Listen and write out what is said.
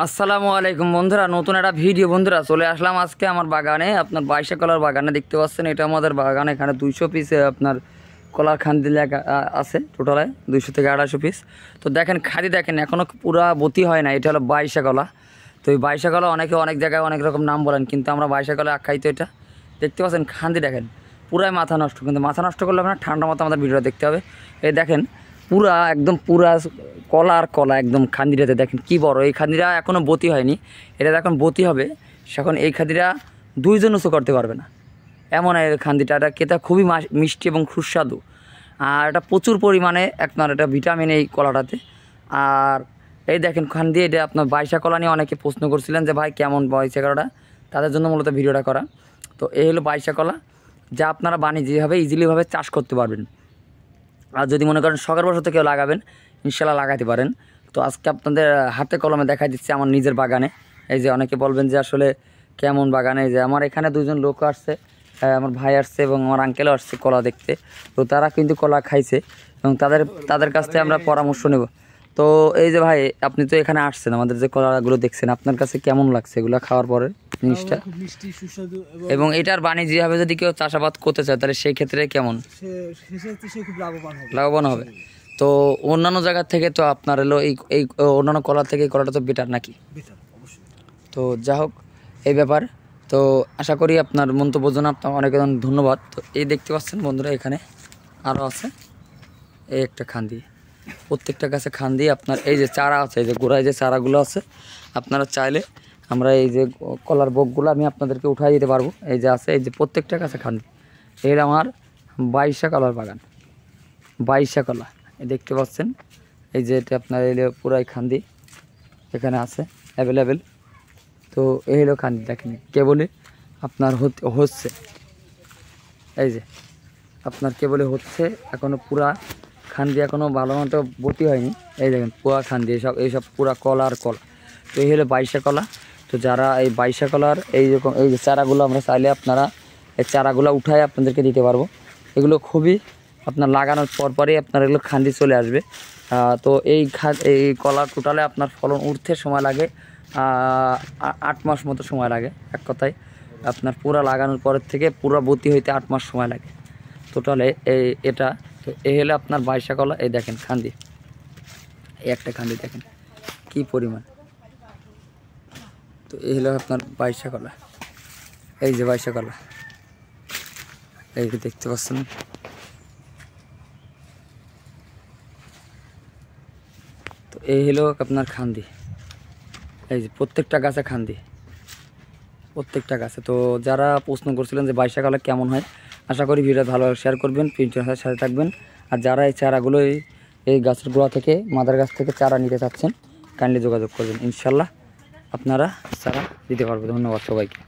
আসসালামু আলাইকুম বন্ধুরা, নতুন একটা ভিডিও বন্ধুরা চলে আসলাম আজকে আমার বাগানে। আপনার 22 কলার বাগানে দেখতে পাচ্ছেন, এটা আমাদের বাগানে। এখানে 200 পিস আপনার কলার খান্দি আছে, টোটালে 200 থেকে 250 পিস। তো দেখেন খাদি, দেখেন এখনও পুরা বতি হয় না। এটা হলো 22 কলা। তো এই 22 কলা অনেকে অনেক জায়গায় অনেক রকম নাম বলেন, কিন্তু আমরা 22 কলা আখ্যায়িত। এটা দেখতে পাচ্ছেন খান্দি, দেখেন পুরাই মাথা নষ্ট। কিন্তু মাথা নষ্ট করলে আপনার ঠান্ডা মতো আমাদের ভিডিওটা দেখতে হবে। এই দেখেন পুরা একদম পুরা কলা আর কলা একদম খান্দিটাতে দেখেন কি বড়। এই খান্দিটা এখনও বতি হয়নি, এটা যখন বতি হবে সেখন এই খান্দিটা দুইজন উঁচু করতে পারবে না, এমন এই খান্দিটা। এটা খেতে খুবই মিষ্টি এবং সুস্বাদু, আর এটা প্রচুর পরিমাণে আপনার এটা ভিটামিন এই কলাটাতে। আর এই দেখেন খান্দি, এটা আপনার 22 কলা নিয়ে অনেকে প্রশ্ন করছিলেন যে ভাই কেমন 22 কলাটা, তাদের জন্য মূলত ভিডিওটা করা। তো এই হলো 22 কলা, যা আপনারা বাণিজ্যিকভাবে ইজিলিভাবে চাষ করতে পারবেন। আর যদি মনে করেন শখের বশত কেউ লাগাবেন, ইনশাল্লাহ লাগাতে পারেন। তো আজকে আপনাদের হাতে কলমে দেখাই দিচ্ছি আমার নিজের বাগানে। এই যে অনেকে বলবেন যে আসলে কেমন বাগানে, যে আমার এখানে দুজন লোক আসছে, আমার ভাই আসছে এবং আমার আঙ্কেলও আসছে কলা দেখতে। তো তারা কিন্তু কলা খাইছে এবং তাদের কাছ থেকে আমরা পরামর্শ নেব। তো এই যে ভাই, আপনি তো এখানে আসছেন, আমাদের যে কলাগুলো দেখছেন, আপনার কাছে কেমন লাগছে এগুলো খাওয়ার পরে জিনিসটা? মিষ্টি সুস্বাদু। এবং এটার বাণিজ্যিকভাবে যদি কেউ চাষাবাদ করতে চায় তাহলে সেই ক্ষেত্রে কেমন সে খুব লাভবান হবে? তো অন্যান্য জায়গার থেকে তো আপনার এলো এই অন্যান্য কলার থেকে এই কলাটা তো বেটার নাকি? তো যা হোক এই ব্যাপার। তো আশা করি আপনার মন্তব্যের জন্য আপনার অনেক ধন্যবাদ। তো এই দেখতে পাচ্ছেন বন্ধুরা, এখানে আরও আছে এই একটা খান্দি। প্রত্যেকটা গাছে খান্দি আপনার এই যে চারা আছে, এই যে গোড়ায় যে চারাগুলো আছে, আপনারা চাইলে আমরা এই যে কলার বোকগুলো আমি আপনাদেরকে উঠাই দিতে পারবো। এই যে আছে, এই যে প্রত্যেকটা গাছে খান্দি। এর আমার 22 কলার বাগান, 22 কলা দেখতে পাচ্ছেন। এই যে এটা আপনার এই পুরাই খান্দি এখানে আছে অ্যাভেলেবেল। তো এই হলো খান্দি, দেখেন কেবলে আপনার হচ্ছে, এই যে আপনার কেবলে হচ্ছে, এখনও পুরা খান্দি এখনও ভালো মতো বতি হয়নি। এই দেখেন পুরা খান্দি, এইসব পুরা কলা আর কলা। তো এই হলো 22 কলা। তো যারা এই 22 কলার এইরকম এই যে চারাগুলো আমরা চাইলে আপনারা এই চারাগুলো উঠায় আপনাদেরকে দিতে পারবো। এগুলো খুবই আপনার লাগানোর পরপরই আপনার এগুলো খান্দি চলে আসবে। তো এই কলা টোটালে আপনার ফলন উঠতে সময় লাগে 8 মাস মতো সময় লাগে। এক কথায় আপনার পুরা লাগানোর পরের থেকে পুরা বতি হইতে 8 মাস সময় লাগে টোটালে। এটা তো এই হলো আপনার 22 কলা। এই দেখেন খান্দি, এই একটা খান্দি দেখেন কি পরিমাণ। তো এই হলো আপনার 22 কলা। এই যে 22 কলা, এই যে দেখতে পাচ্ছেন। তো এই হলো আপনার খান্দি, এই যে প্রত্যেকটা গাছে খান্দি, প্রত্যেকটা গাছে। তো যারা প্রশ্ন করছিলেন যে 22 কলা কেমন হয়, আশা করি ভিডিও ভালো শেয়ার করবেন, প্রিন্টের সাথে থাকবেন। আর যারা এই চারাগুলো এই গাছের গোড়া থেকে মাদার গাছ থেকে চারা নিতে চাচ্ছেন, কাইন্ডলি যোগাযোগ করবেন, ইনশাল্লাহ আপনারা চারা দিতে পারবেন। ধন্যবাদ সবাইকে।